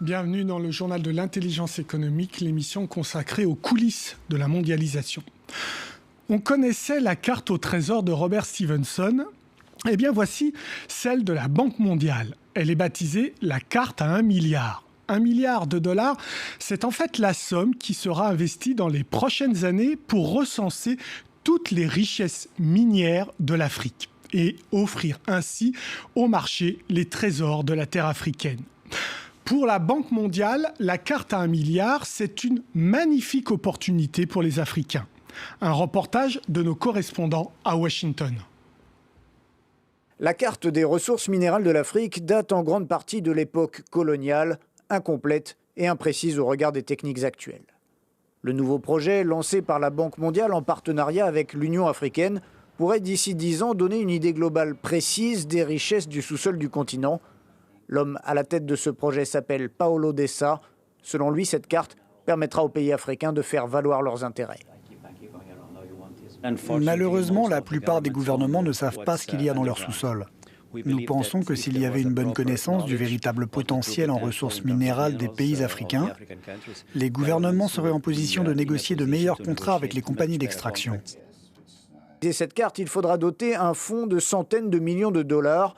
Bienvenue dans le journal de l'intelligence économique, l'émission consacrée aux coulisses de la mondialisation. On connaissait la carte au trésor de Robert Stevenson. Eh bien voici celle de la Banque mondiale. Elle est baptisée la carte à 1 milliard. 1 milliard de dollars, c'est en fait la somme qui sera investie dans les prochaines années pour recenser toutes les richesses minières de l'Afrique et offrir ainsi au marché les trésors de la terre africaine. Pour la Banque mondiale, la carte à 1 milliard, c'est une magnifique opportunité pour les Africains. Un reportage de nos correspondants à Washington. La carte des ressources minérales de l'Afrique date en grande partie de l'époque coloniale, incomplète et imprécise au regard des techniques actuelles. Le nouveau projet, lancé par la Banque mondiale en partenariat avec l'Union africaine, pourrait d'ici 10 ans donner une idée globale précise des richesses du sous-sol du continent. L'homme à la tête de ce projet s'appelle Paolo Dessa. Selon lui, cette carte permettra aux pays africains de faire valoir leurs intérêts. Malheureusement, la plupart des gouvernements ne savent pas ce qu'il y a dans leur sous-sol. Nous pensons que s'il y avait une bonne connaissance du véritable potentiel en ressources minérales des pays africains, les gouvernements seraient en position de négocier de meilleurs contrats avec les compagnies d'extraction. Et cette carte, il faudra doter un fonds de centaines de millions de dollars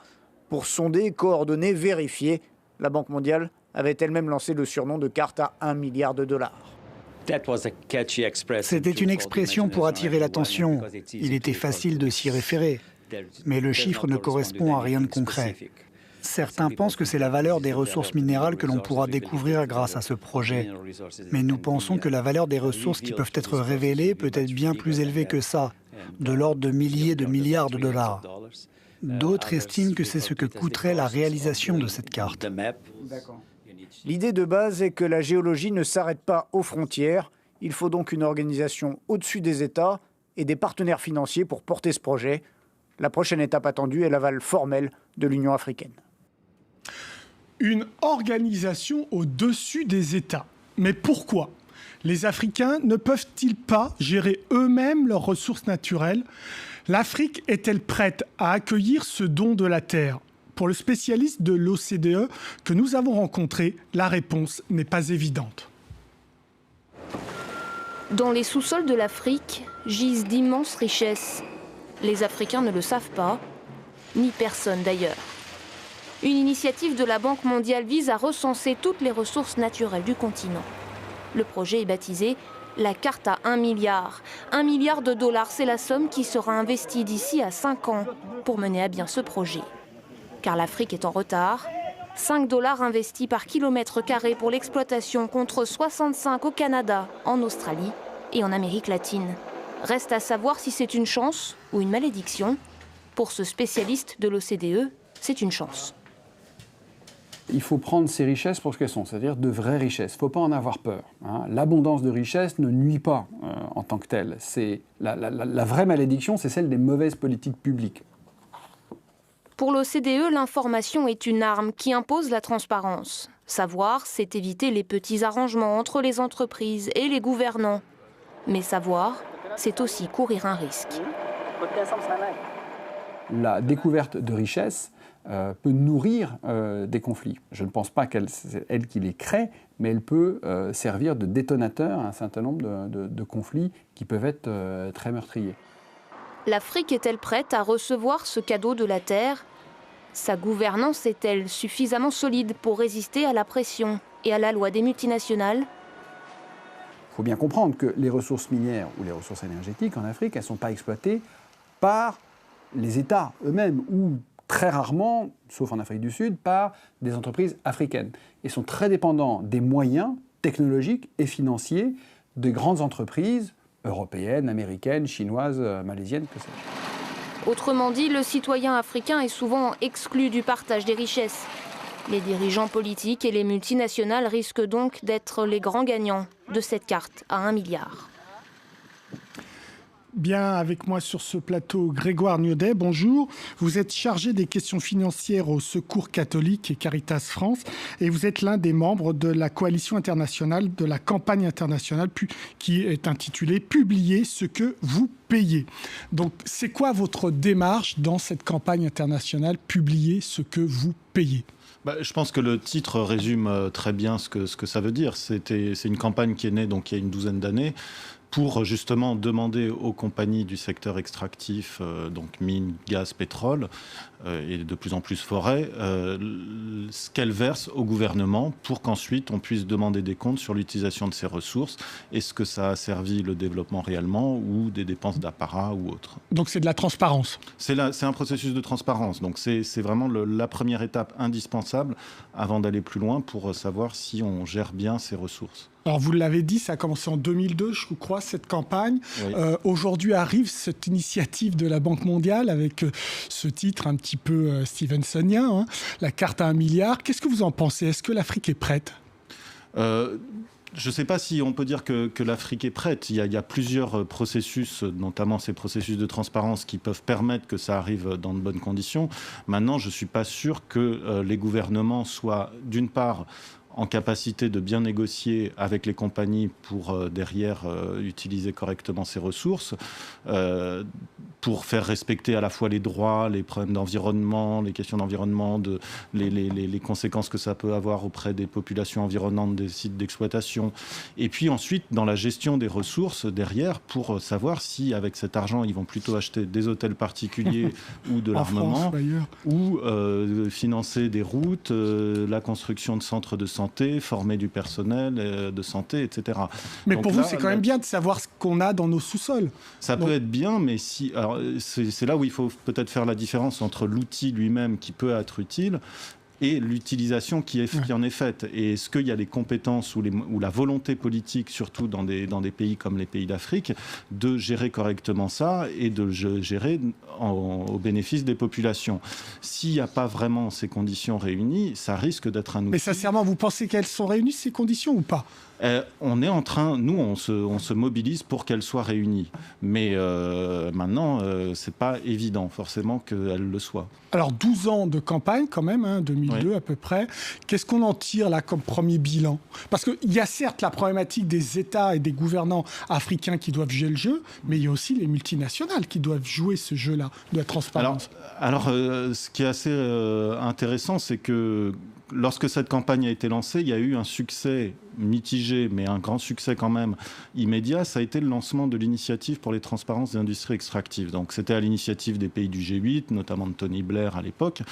pour sonder, coordonner, vérifier. La Banque mondiale avait elle-même lancé le surnom de carte à 1 milliard de dollars. C'était une expression pour attirer l'attention. Il était facile de s'y référer. Mais le chiffre ne correspond à rien de concret. Certains pensent que c'est la valeur des ressources minérales que l'on pourra découvrir grâce à ce projet. Mais nous pensons que la valeur des ressources qui peuvent être révélées peut être bien plus élevée que ça, de l'ordre de milliers de milliards de dollars. D'autres estiment que c'est ce que coûterait la réalisation de cette carte. L'idée de base est que la géologie ne s'arrête pas aux frontières. Il faut donc une organisation au-dessus des États et des partenaires financiers pour porter ce projet. La prochaine étape attendue est l'aval formel de l'Union africaine. Une organisation au-dessus des États. Mais pourquoi ? Les Africains ne peuvent-ils pas gérer eux-mêmes leurs ressources naturelles ? L'Afrique est-elle prête à accueillir ce don de la terre ? Pour le spécialiste de l'OCDE que nous avons rencontré, la réponse n'est pas évidente. Dans les sous-sols de l'Afrique gisent d'immenses richesses. Les Africains ne le savent pas, ni personne d'ailleurs. Une initiative de la Banque mondiale vise à recenser toutes les ressources naturelles du continent. Le projet est baptisé la carte à 1 milliard. 1 milliard de dollars, c'est la somme qui sera investie d'ici à 5 ans pour mener à bien ce projet. Car l'Afrique est en retard. 5 $ investis par kilomètre carré pour l'exploitation contre 65 au Canada, en Australie et en Amérique latine. Reste à savoir si c'est une chance ou une malédiction. Pour ce spécialiste de l'OCDE, c'est une chance. Il faut prendre ces richesses pour ce qu'elles sont, c'est-à-dire de vraies richesses. Il ne faut pas en avoir peur. L'abondance de richesses ne nuit pas en tant que telle. La vraie malédiction, c'est celle des mauvaises politiques publiques. Pour l'OCDE, l'information est une arme qui impose la transparence. Savoir, c'est éviter les petits arrangements entre les entreprises et les gouvernants. Mais savoir, c'est aussi courir un risque. La découverte de richesses peut nourrir des conflits. Je ne pense pas c'est elle qui les crée, mais elle peut servir de détonateur à un certain nombre de conflits qui peuvent être très meurtriers. L'Afrique est-elle prête à recevoir ce cadeau de la Terre ? Sa gouvernance est-elle suffisamment solide pour résister à la pression et à la loi des multinationales ? Il faut bien comprendre que les ressources minières ou les ressources énergétiques en Afrique, elles ne sont pas exploitées par les États eux-mêmes ou très rarement, sauf en Afrique du Sud, par des entreprises africaines. Ils sont très dépendants des moyens technologiques et financiers de grandes entreprises européennes, américaines, chinoises, malaisiennes, que sais-je. Autrement dit, le citoyen africain est souvent exclu du partage des richesses. Les dirigeants politiques et les multinationales risquent donc d'être les grands gagnants de cette carte à 1 milliard. Bien, avec moi sur ce plateau, Grégoire Niodet, bonjour. Vous êtes chargé des questions financières au Secours catholique et Caritas France et vous êtes l'un des membres de la coalition internationale de la campagne internationale qui est intitulée « Publiez ce que vous payez ». Donc, c'est quoi votre démarche dans cette campagne internationale « Publiez ce que vous payez » ? Je pense que le titre résume très bien ce que ça veut dire. C'est une campagne qui est née donc, il y a une douzaine d'années pour justement demander aux compagnies du secteur extractif, donc mines, gaz, pétrole, et de plus en plus forêt, ce qu'elles versent au gouvernement pour qu'ensuite on puisse demander des comptes sur l'utilisation de ces ressources. Est-ce que ça a servi le développement réellement ou des dépenses d'apparat ou autre. Donc c'est de la transparence. C'est un processus de transparence. Donc c'est vraiment la première étape indispensable avant d'aller plus loin pour savoir si on gère bien ces ressources. Alors vous l'avez dit, ça a commencé en 2002, je crois, cette campagne. Oui. Aujourd'hui arrive cette initiative de la Banque mondiale avec ce titre un petit peu Stevensonien, hein, la carte à 1 milliard. Qu'est-ce que vous en pensez? Est-ce que l'Afrique est prête? Je ne sais pas si on peut dire que l'Afrique est prête. Il y a plusieurs processus, notamment ces processus de transparence, qui peuvent permettre que ça arrive dans de bonnes conditions. Maintenant, je ne suis pas sûr que les gouvernements soient, d'une part, en capacité de bien négocier avec les compagnies pour derrière utiliser correctement ces ressources, pour faire respecter à la fois les droits, les problèmes d'environnement, les questions d'environnement, les conséquences que ça peut avoir auprès des populations environnantes des sites d'exploitation. Et puis ensuite, dans la gestion des ressources derrière, pour savoir si avec cet argent, ils vont plutôt acheter des hôtels particuliers ou de l'armement, ou financer des routes, la construction de centres de santé, former du personnel de santé, etc. Mais donc pour vous, c'est quand même bien de savoir ce qu'on a dans nos sous-sols. Ça peut être bien, mais si... Alors, c'est là où il faut peut-être faire la différence entre l'outil lui-même qui peut être utile et l'utilisation qui en est faite. Et est-ce qu'il y a les compétences ou la volonté politique, surtout dans des pays comme les pays d'Afrique, de gérer correctement ça et de gérer au bénéfice des populations? S'il n'y a pas vraiment ces conditions réunies, ça risque d'être un outil... Mais sincèrement, vous pensez qu'elles sont réunies, ces conditions, ou pas? On est en train, nous, on se mobilise pour qu'elles soient réunies. Mais maintenant, c'est pas évident, forcément, qu'elles le soient. Alors, 12 ans de campagne, quand même, hein, 2002 à peu près. Qu'est-ce qu'on en tire, là, comme premier bilan? Parce qu'il y a certes la problématique des États et des gouvernants africains qui doivent jouer le jeu, mais il y a aussi les multinationales qui doivent jouer ce jeu-là de la transparence. Alors ce qui est assez intéressant, c'est que lorsque cette campagne a été lancée, il y a eu un succès mitigé, mais un grand succès quand même immédiat. Ça a été le lancement de l'initiative pour les transparences des industries extractives. Donc c'était à l'initiative des pays du G8, notamment de Tony Blair à l'époque.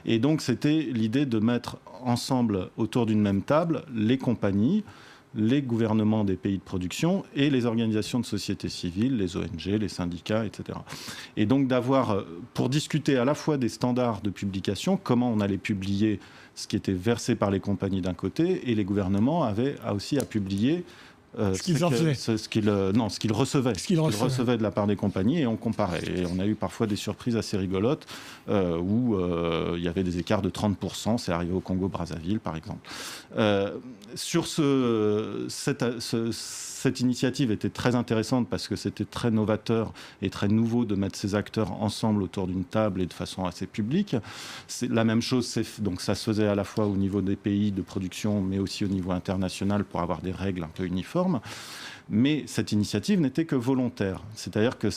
Et donc c'était l'idée de mettre ensemble autour d'une même table les compagnies, les gouvernements des pays de production et les organisations de société civile, les ONG, les syndicats, etc. Et donc d'avoir, pour discuter à la fois des standards de publication, comment on allait publier ce qui était versé par les compagnies d'un côté, et les gouvernements avaient aussi à publier ce qu'ils recevaient. Ce qu'ils recevaient de la part des compagnies, et on comparait. Et on a eu parfois des surprises assez rigolotes où il y avait des écarts de 30%. C'est arrivé au Congo-Brazzaville, par exemple. Sur cette initiative était très intéressante parce que c'était très novateur et très nouveau de mettre ces acteurs ensemble autour d'une table et de façon assez publique. C'est la même chose, donc ça se faisait à la fois au niveau des pays de production, mais aussi au niveau international pour avoir des règles un peu uniformes. Mais cette initiative n'était que volontaire. C'est-à-dire que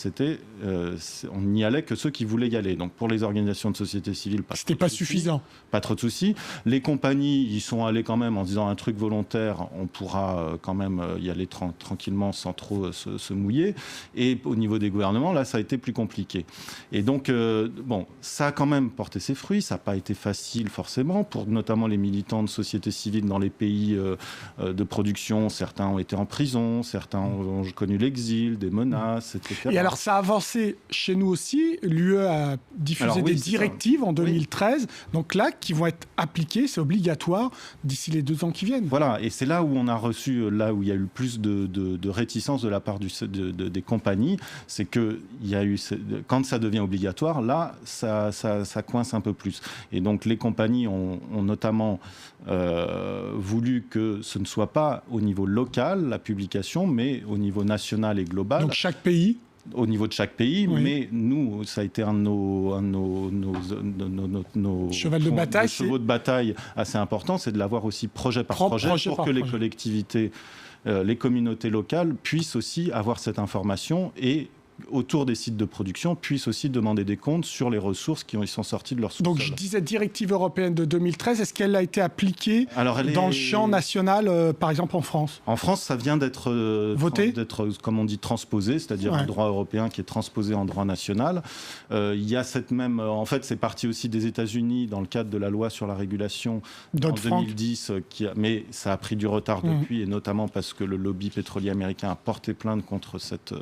on n'y allait que ceux qui voulaient y aller. Donc pour les organisations de société civile, c'était pas suffisant. Pas trop de soucis. Les compagnies y sont allées quand même en disant un truc volontaire, on pourra quand même y aller tranquillement sans trop se mouiller. Et au niveau des gouvernements, là, ça a été plus compliqué. Et donc, ça a quand même porté ses fruits. Ça n'a pas été facile forcément pour notamment les militants de société civile dans les pays de production. Certains ont été en prison, certains ont connu l'exil, des menaces, etc. Et alors, ça a avancé chez nous aussi. L'UE a diffusé des directives en 2013, donc là, qui vont être appliquées, c'est obligatoire, d'ici les 2 ans qui viennent. Voilà, et c'est là où on a reçu, là où il y a eu plus de réticence de la part des compagnies, c'est que quand ça devient obligatoire, là, ça coince un peu plus. Et donc, les compagnies ont notamment voulu que ce ne soit pas au niveau local, la publication, mais au niveau national et global. Donc chaque pays? Au niveau de chaque pays, oui. Mais nous, ça a été un de nos chevaux de bataille assez important, c'est de l'avoir aussi projet par projet pour que les collectivités, les communautés locales puissent aussi avoir cette information et autour des sites de production, puissent aussi demander des comptes sur les ressources qui sont sorties de leur sous-sol. Donc je disais directive européenne de 2013, est-ce qu'elle a été appliquée dans le champ national, par exemple en France ? En France, ça vient d'être voté, comme on dit, transposé, c'est-à-dire un droit européen qui est transposé en droit national. Il y a cette même... En fait, c'est parti aussi des États-Unis dans le cadre de la loi sur la régulation en 2010, mais ça a pris du retard depuis, et notamment parce que le lobby pétrolier américain a porté plainte contre cette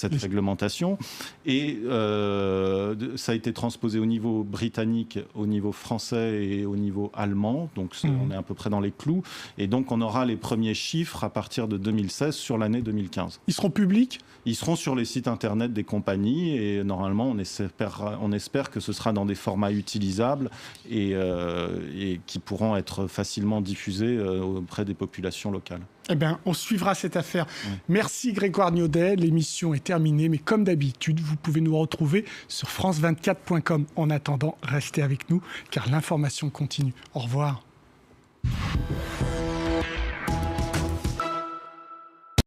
réglementation. Et ça a été transposé au niveau britannique, au niveau français et au niveau allemand. Donc on est à peu près dans les clous. Et donc on aura les premiers chiffres à partir de 2016 sur l'année 2015. Ils seront publics ? Ils seront sur les sites internet des compagnies et normalement on espère que ce sera dans des formats utilisables et qui pourront être facilement diffusés auprès des populations locales. Eh bien, on suivra cette affaire. Merci Grégoire Niaudet. L'émission est terminée, mais comme d'habitude, vous pouvez nous retrouver sur france24.com. En attendant, restez avec nous car l'information continue. Au revoir.